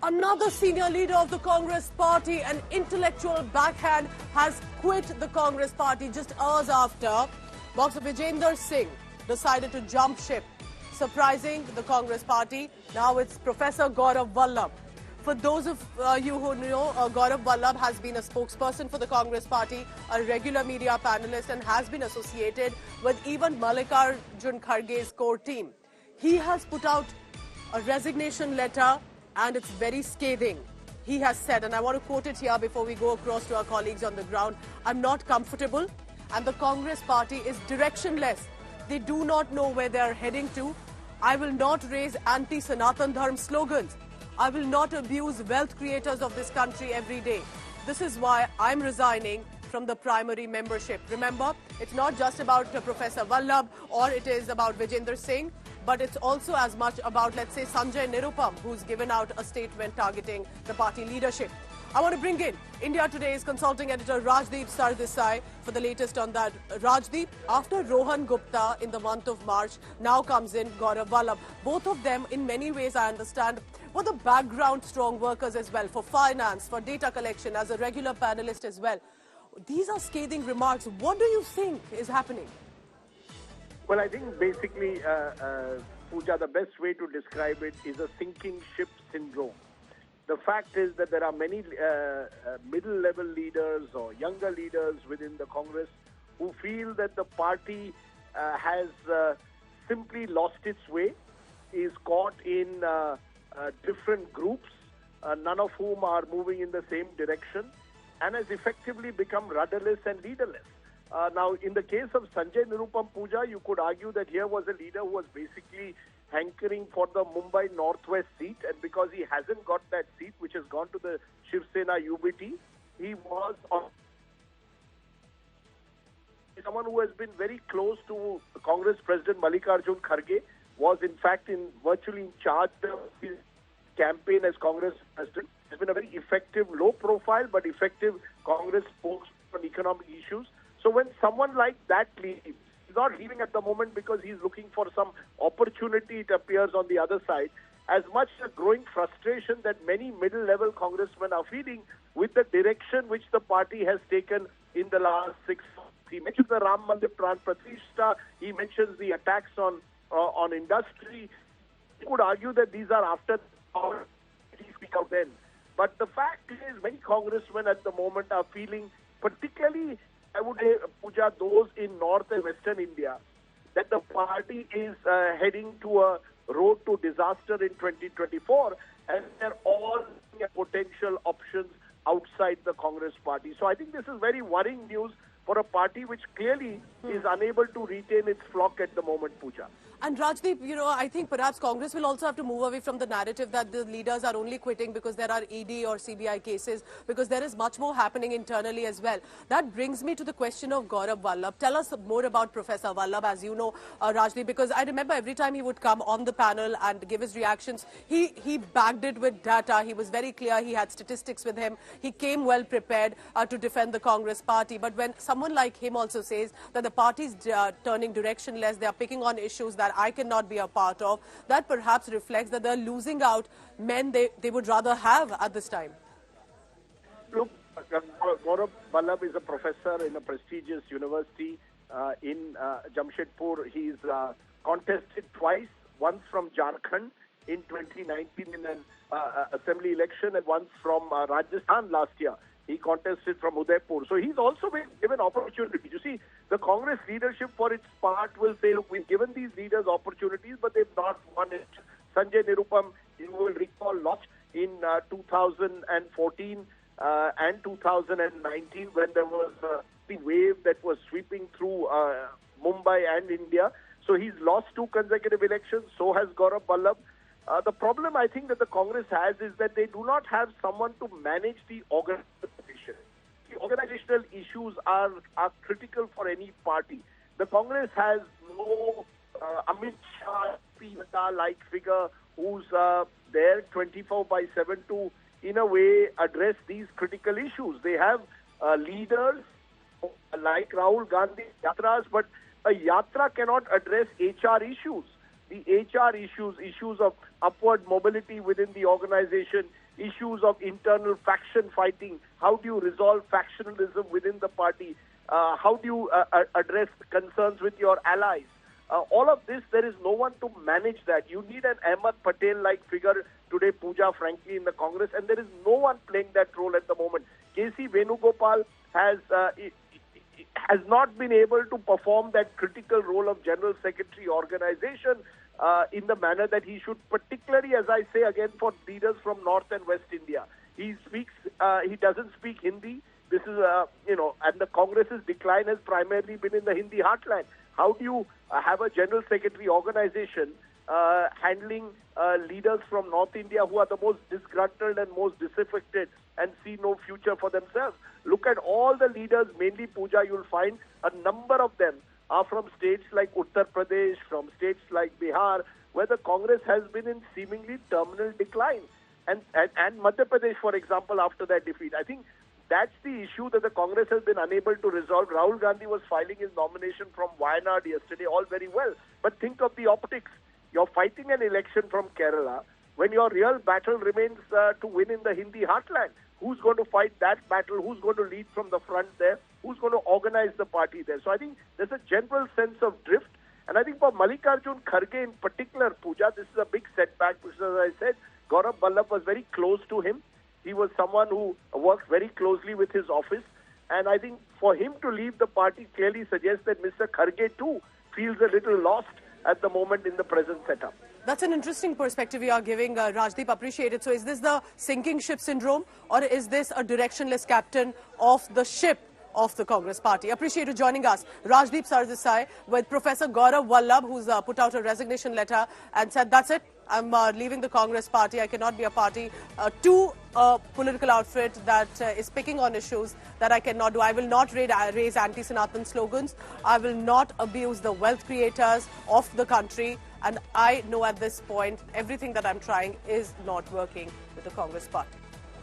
Another senior leader of the Congress party, an intellectual backhand, has quit the Congress party just hours after Dr. Vijender Singh decided to jump ship, surprising the Congress party. Now it's Professor Gaurav Vallabh. For those of you who know, Gaurav Vallabh has been a spokesperson for the Congress party, a regular media panelist, and has been associated with even Mallikarjun Kharge's core team. He has put out a resignation letter, and it's very scathing. He has said, and I want to quote it here before we go across to our colleagues on the ground, "I'm not comfortable, and the Congress party is directionless. They do not know where they are heading to. I will not raise anti-Sanatan Dharm slogans. I will not abuse wealth creators of this country every day. This is why I'm resigning from the primary membership." Remember, it's not just about Professor Vallabh or it is about Vijender Singh, but it's also as much about, let's say, Sanjay Nirupam, who's given out a statement targeting the party leadership. I want to bring in India Today's consulting editor Rajdeep Sardesai for the latest on that. Rajdeep, after Rohan Gupta in the month of March, now comes in Gaurav Vallabh. Both of them, in many ways, I understand, were the background strong workers as well, for finance, for data collection, as a regular panelist as well. These are scathing remarks. What do you think is happening? Well, I think basically, Pooja, the best way to describe it is a sinking ship syndrome. The fact is that there are many middle-level leaders or younger leaders within the Congress who feel that the party has simply lost its way, is caught in different groups, none of whom are moving in the same direction, and has effectively become rudderless and leaderless. Now, in the case of Sanjay Nirupam, Pooja, you could argue that here was a leader who was basically hankering for the Mumbai Northwest seat, and because he hasn't got that seat, which has gone to the Shiv Sena UBT, he was someone who has been very close to Congress President Mallikarjun Kharge, was in fact virtually in charge of his campaign as Congress President. Has been a very effective, low profile but effective Congress spokesman on economic issues. So when someone like that leaves, he's not leaving at the moment because he's looking for some opportunity, it appears, on the other side, as much a growing frustration that many middle-level congressmen are feeling with the direction which the party has taken in the last 6 months. He mentions the Ram Mandir Pran Pratishtha, he mentions the attacks on industry. He could argue that these are after he speak out then. But the fact is, many congressmen at the moment are feeling, particularly, I would say, Pooja, those in North and Western India, that the party is heading to a road to disaster in 2024, and they're all looking at potential options outside the Congress party. So I think this is very worrying news for a party which clearly is unable to retain its flock at the moment, Pooja. And Rajdeep, I think perhaps Congress will also have to move away from the narrative that the leaders are only quitting because there are ED or CBI cases, because there is much more happening internally as well. That brings me to the question of Gaurav Vallabh. Tell us more about Professor Vallabh, as you know, Rajdeep, because I remember every time he would come on the panel and give his reactions, he backed it with data. He was very clear. He had statistics with him. He came well prepared to defend the Congress party. But when someone like him also says that the party is turning directionless, they are picking on issues that I cannot be a part of, that perhaps reflects that they're losing out men they would rather have at this time. Look, Gaurav Vallabh is a professor in a prestigious university in Jamshedpur. He's contested twice, once from Jharkhand in 2019 in an assembly election, and once from Rajasthan last year. He contested from Udaipur. So he's also been given opportunities. You see, the Congress leadership, for its part, will say, look, we've given these leaders opportunities, but they've not won it. Sanjay Nirupam, you will recall, lost in 2014 and 2019 when there was the wave that was sweeping through Mumbai and India. So he's lost 2 consecutive elections. So has Gaurav Vallabh. The problem, I think, that the Congress has is that they do not have someone to manage the organization. The organizational issues are critical for any party. The Congress has no Amit Shah-like figure who's there 24/7 to, in a way, address these critical issues. They have leaders like Rahul Gandhi, Yatras, but a Yatra cannot address HR issues. The HR issues of upward mobility within the organization, issues of internal faction fighting. How do you resolve factionalism within the party? How do you address concerns with your allies? All of this, there is no one to manage that. You need an Ahmed Patel-like figure today, Pooja, frankly, in the Congress, and there is no one playing that role at the moment. K.C. Venugopal has not been able to perform that critical role of General Secretary organization in the manner that he should, particularly, as I say again, for leaders from North and West India. He doesn't speak Hindi. This is, and the Congress's decline has primarily been in the Hindi heartland. How do you have a General Secretary organization handling leaders from North India who are the most disgruntled and most disaffected and see no future for themselves? Look at all the leaders, mainly Pooja, you'll find a number of them are from states like Uttar Pradesh, from states like Bihar, where the Congress has been in seemingly terminal decline. And Madhya Pradesh, for example, after that defeat. I think that's the issue that the Congress has been unable to resolve. Rahul Gandhi was filing his nomination from Wayanad yesterday, all very well. But think of the optics. You're fighting an election from Kerala when your real battle remains to win in the Hindi heartland. Who's going to fight that battle? Who's going to lead from the front there? Who's going to organize the party there? So I think there's a general sense of drift. And I think for Mallikarjun Kharge in particular, Pooja, this is a big setback because, as I said, Gaurav Vallabh was very close to him. He was someone who worked very closely with his office. And I think for him to leave the party clearly suggests that Mr. Kharge too feels a little lost at the moment in the present setup. That's an interesting perspective you are giving, Rajdeep. Appreciate it. So is this the sinking ship syndrome, or is this a directionless captain of the ship of the Congress party? Appreciate you joining us. Rajdeep Sardesai with Professor Gaurav Vallabh, who's put out a resignation letter and said, that's it, I'm leaving the Congress party. I cannot be a party to a political outfit that is picking on issues that I cannot do. I will not raise anti-Sanatan slogans. I will not abuse the wealth creators of the country. And I know at this point, everything that I'm trying is not working with the Congress party.